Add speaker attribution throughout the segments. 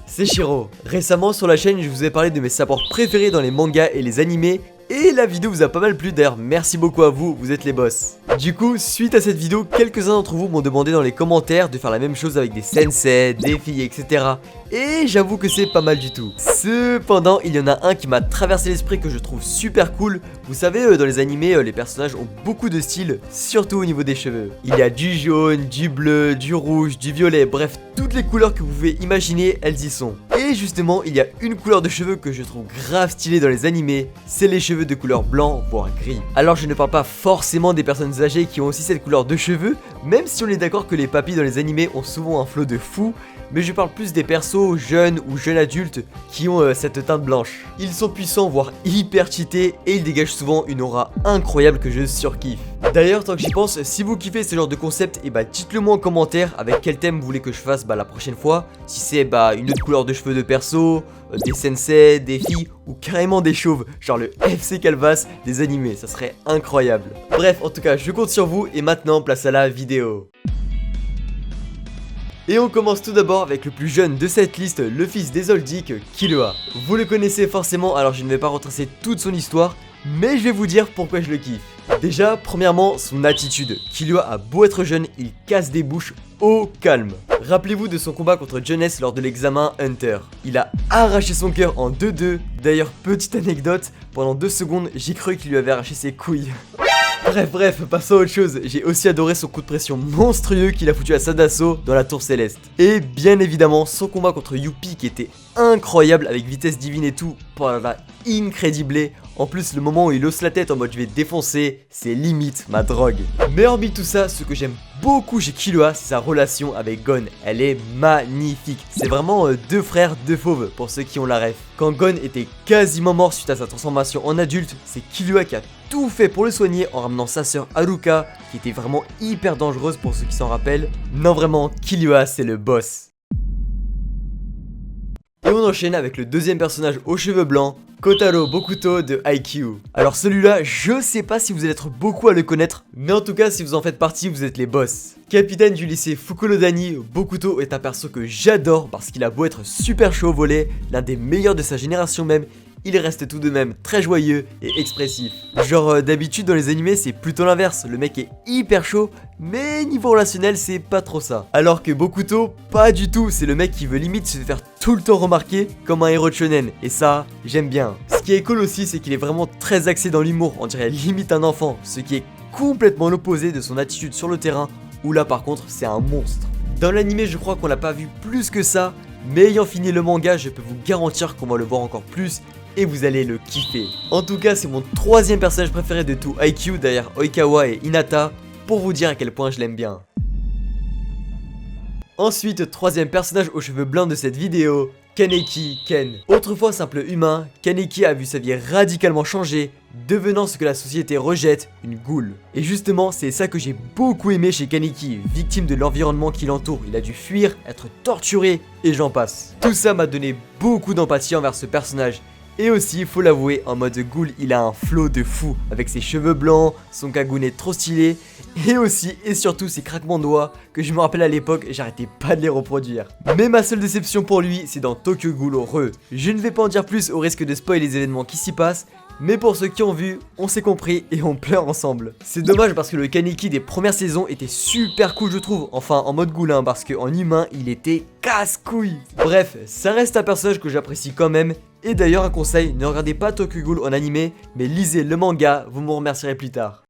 Speaker 1: C'est Shiro. Récemment sur la chaîne, je vous ai parlé de mes supports préférés dans les mangas et les animés. Et la vidéo vous a pas mal plu, d'ailleurs merci beaucoup à vous, vous êtes les boss. Du coup, suite à cette vidéo, quelques-uns d'entre vous m'ont demandé dans les commentaires de faire la même chose avec des sensei, des filles, etc. Et j'avoue que c'est pas mal du tout. Cependant, il y en a un qui m'a traversé l'esprit que je trouve super cool. Vous savez, dans les animés, les personnages ont beaucoup de styles, surtout au niveau des cheveux. Il y a du jaune, du bleu, du rouge, du violet, bref, toutes les couleurs que vous pouvez imaginer, elles y sont. Et justement, il y a une couleur de cheveux que je trouve grave stylée dans les animés, c'est les cheveux de couleur blanc, voire gris. Alors je ne parle pas forcément des personnes âgées qui ont aussi cette couleur de cheveux, même si on est d'accord que les papis dans les animés ont souvent un flow de fou, mais je parle plus des persos jeunes ou jeunes adultes qui ont cette teinte blanche. Ils sont puissants, voire hyper cheatés, et ils dégagent souvent une aura incroyable que je surkiffe. D'ailleurs, tant que j'y pense, si vous kiffez ce genre de concept, et dites-le moi en commentaire avec quel thème vous voulez que je fasse la prochaine fois. Si c'est une autre couleur de cheveux de perso, des sensei, des filles ou carrément des chauves, genre le FC Calvas des animés, ça serait incroyable. Bref, en tout cas, je compte sur vous et maintenant place à la vidéo. Et on commence tout d'abord avec le plus jeune de cette liste, le fils des Zoldyck, Killua. Vous le connaissez forcément, alors je ne vais pas retracer toute son histoire, mais je vais vous dire pourquoi je le kiffe. Déjà, premièrement, son attitude. Killua a beau être jeune, il casse des bouches au calme. Rappelez-vous de son combat contre Jones lors de l'examen Hunter. Il a arraché son cœur en 2-2. D'ailleurs, petite anecdote, pendant 2 secondes, j'ai cru qu'il lui avait arraché ses couilles. Bref, passons à autre chose, j'ai aussi adoré son coup de pression monstrueux qu'il a foutu à Sadaso dans la tour céleste. Et bien évidemment, son combat contre Youpi qui était incroyable avec vitesse divine et tout, incredible. En plus, le moment où il hausse la tête en mode je vais défoncer, c'est limite ma drogue. Mais hormis tout ça, ce que j'aime beaucoup chez Killua, c'est sa relation avec Gon. Elle est magnifique. C'est vraiment deux frères, deux fauves pour ceux qui ont la ref. Quand Gon était quasiment mort suite à sa transformation en adulte, c'est Killua qui a tout fait pour le soigner en ramenant sa sœur Haruka, qui était vraiment hyper dangereuse pour ceux qui s'en rappellent. Non vraiment, Killua c'est le boss. Et on enchaîne avec le deuxième personnage aux cheveux blancs, Kotaro Bokuto de Haikyuu. Alors celui-là, je sais pas si vous allez être beaucoup à le connaître, mais en tout cas si vous en faites partie, vous êtes les boss. Capitaine du lycée Fukurodani, Bokuto est un perso que j'adore parce qu'il a beau être super chaud au volet, l'un des meilleurs de sa génération même, il reste tout de même très joyeux et expressif. Genre d'habitude dans les animés c'est plutôt l'inverse, le mec est hyper chaud, mais niveau relationnel c'est pas trop ça. Alors que Bokuto, pas du tout, c'est le mec qui veut limite se faire tout le temps remarquer comme un héros de shonen, et ça, j'aime bien. Ce qui est cool aussi c'est qu'il est vraiment très axé dans l'humour, on dirait limite un enfant, ce qui est complètement l'opposé de son attitude sur le terrain, où là par contre c'est un monstre. Dans l'animé je crois qu'on l'a pas vu plus que ça, mais ayant fini le manga je peux vous garantir qu'on va le voir encore plus, et vous allez le kiffer. En tout cas, c'est mon troisième personnage préféré de tout Haikyuu derrière Oikawa et Hinata, pour vous dire à quel point je l'aime bien. Ensuite, troisième personnage aux cheveux blancs de cette vidéo, Kaneki Ken. Autrefois simple humain, Kaneki a vu sa vie radicalement changer, devenant ce que la société rejette, une goule. Et justement, c'est ça que j'ai beaucoup aimé chez Kaneki, victime de l'environnement qui l'entoure. Il a dû fuir, être torturé, et j'en passe. Tout ça m'a donné beaucoup d'empathie envers ce personnage. Et aussi, faut l'avouer, en mode ghoul, il a un flow de fou, avec ses cheveux blancs, son kagune trop stylé, et aussi, et surtout, ses craquements de doigts, que je me rappelle à l'époque, j'arrêtais pas de les reproduire. Mais ma seule déception pour lui, c'est dans Tokyo Ghoul Re. Je ne vais pas en dire plus au risque de spoiler les événements qui s'y passent, mais pour ceux qui ont vu, on s'est compris et on pleure ensemble. C'est dommage parce que le Kaneki des premières saisons était super cool je trouve, enfin en mode ghoul parce qu'en humain il était casse-couille. Bref, ça reste un personnage que j'apprécie quand même, et d'ailleurs un conseil, ne regardez pas Tokyo Ghoul en animé, mais lisez le manga, vous me remercierez plus tard.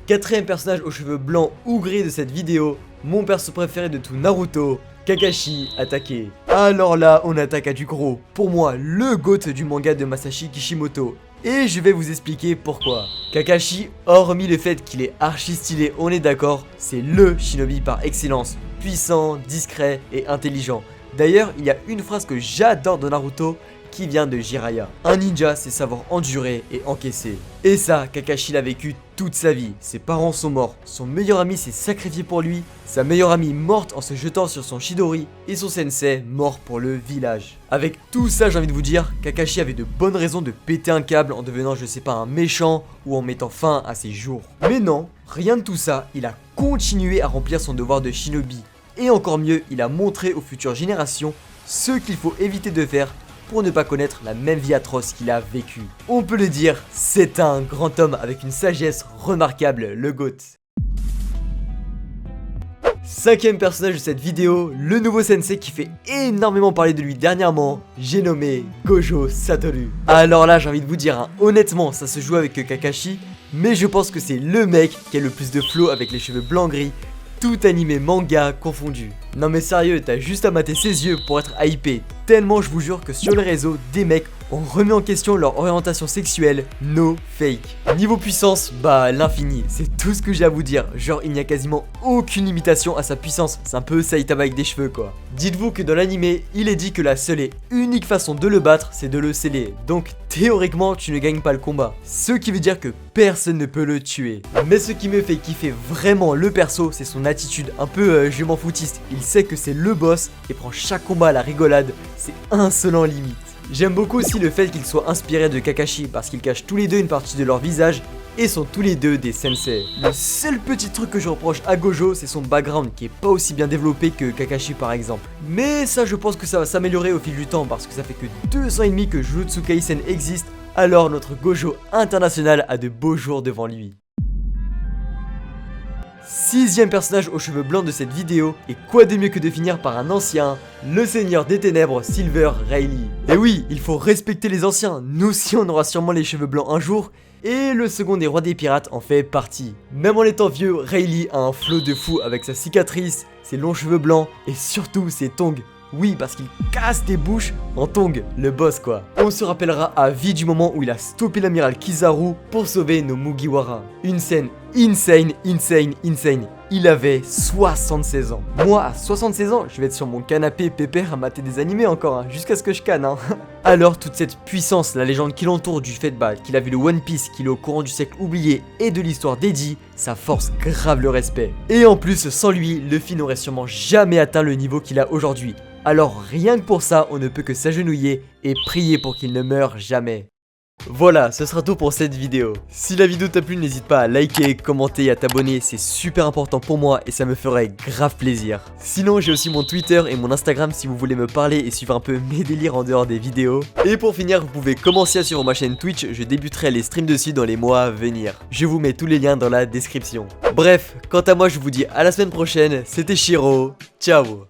Speaker 1: Quatrième personnage aux cheveux blancs ou gris de cette vidéo, mon perso préféré de tout Naruto, Kakashi attaqué. Alors là, on attaque à du gros. Pour moi, le GOAT du manga de Masashi Kishimoto. Et je vais vous expliquer pourquoi. Kakashi, hormis le fait qu'il est archi stylé, on est d'accord, c'est le shinobi par excellence. Puissant, discret et intelligent. D'ailleurs, il y a une phrase que j'adore de Naruto qui vient de Jiraiya. Un ninja, c'est savoir endurer et encaisser. Et ça, Kakashi l'a vécu toute sa vie. Ses parents sont morts, son meilleur ami s'est sacrifié pour lui, sa meilleure amie morte en se jetant sur son Chidori, et son sensei mort pour le village. Avec tout ça, j'ai envie de vous dire, Kakashi avait de bonnes raisons de péter un câble en devenant, je sais pas, un méchant ou en mettant fin à ses jours. Mais non, rien de tout ça, il a continué à remplir son devoir de shinobi. et encore mieux, il a montré aux futures générations ce qu'il faut éviter de faire pour ne pas connaître la même vie atroce qu'il a vécue. On peut le dire, c'est un grand homme avec une sagesse remarquable, le GOAT. Cinquième personnage de cette vidéo, le nouveau sensei qui fait énormément parler de lui dernièrement, j'ai nommé Gojo Satoru. Alors là j'ai envie de vous dire, honnêtement ça se joue avec Kakashi, mais je pense que c'est le mec qui a le plus de flow avec les cheveux blanc gris, tout animé manga confondu. Non mais sérieux, t'as juste à mater ses yeux pour être hypé, tellement je vous jure que sur les réseaux, des mecs ont remis en question leur orientation sexuelle, no fake. Niveau puissance, bah l'infini, c'est tout ce que j'ai à vous dire, genre il n'y a quasiment aucune limitation à sa puissance, c'est un peu Saitama avec des cheveux quoi. Dites-vous que dans l'anime, il est dit que la seule et unique façon de le battre, c'est de le sceller, donc théoriquement tu ne gagnes pas le combat, ce qui veut dire que personne ne peut le tuer. Mais ce qui me fait kiffer vraiment le perso, c'est son attitude un peu je m'en foutiste, il sait que c'est le boss et prend chaque combat à la rigolade, c'est insolent limite. J'aime beaucoup aussi le fait qu'ils soient inspirés de Kakashi parce qu'ils cachent tous les deux une partie de leur visage et sont tous les deux des sensei. Le seul petit truc que je reproche à Gojo, c'est son background qui est pas aussi bien développé que Kakashi par exemple. Mais ça je pense que ça va s'améliorer au fil du temps parce que ça fait que 2 ans et demi que Jujutsu Kaisen existe, alors notre Gojo international a de beaux jours devant lui. Sixième personnage aux cheveux blancs de cette vidéo, et quoi de mieux que de finir par un ancien, le seigneur des ténèbres Silver Rayleigh. Et oui, il faut respecter les anciens, nous aussi on aura sûrement les cheveux blancs un jour, et le second des rois des pirates en fait partie. Même en étant vieux, Rayleigh a un flow de fou avec sa cicatrice, ses longs cheveux blancs, et surtout ses tongs. Oui, parce qu'il casse des bouches en tongs, le boss quoi. On se rappellera à vie du moment où il a stoppé l'amiral Kizaru pour sauver nos Mugiwara. Une scène insane. Il avait 76 ans. Moi, à 76 ans, je vais être sur mon canapé pépère à mater des animés encore, jusqu'à ce que je canne. Alors, toute cette puissance, la légende qui l'entoure du fait qu'il a vu le One Piece, qu'il est au courant du siècle oublié et de l'histoire d'Eddie, ça force grave le respect. Et en plus, sans lui, Luffy n'aurait sûrement jamais atteint le niveau qu'il a aujourd'hui. Alors rien que pour ça, on ne peut que s'agenouiller et prier pour qu'il ne meure jamais. Voilà, ce sera tout pour cette vidéo. Si la vidéo t'a plu, n'hésite pas à liker, commenter et à t'abonner, c'est super important pour moi et ça me ferait grave plaisir. Sinon, j'ai aussi mon Twitter et mon Instagram si vous voulez me parler et suivre un peu mes délires en dehors des vidéos. Et pour finir, vous pouvez commencer à suivre ma chaîne Twitch, je débuterai les streams dessus dans les mois à venir. Je vous mets tous les liens dans la description. Bref, quant à moi, je vous dis à la semaine prochaine, c'était Shiro, ciao.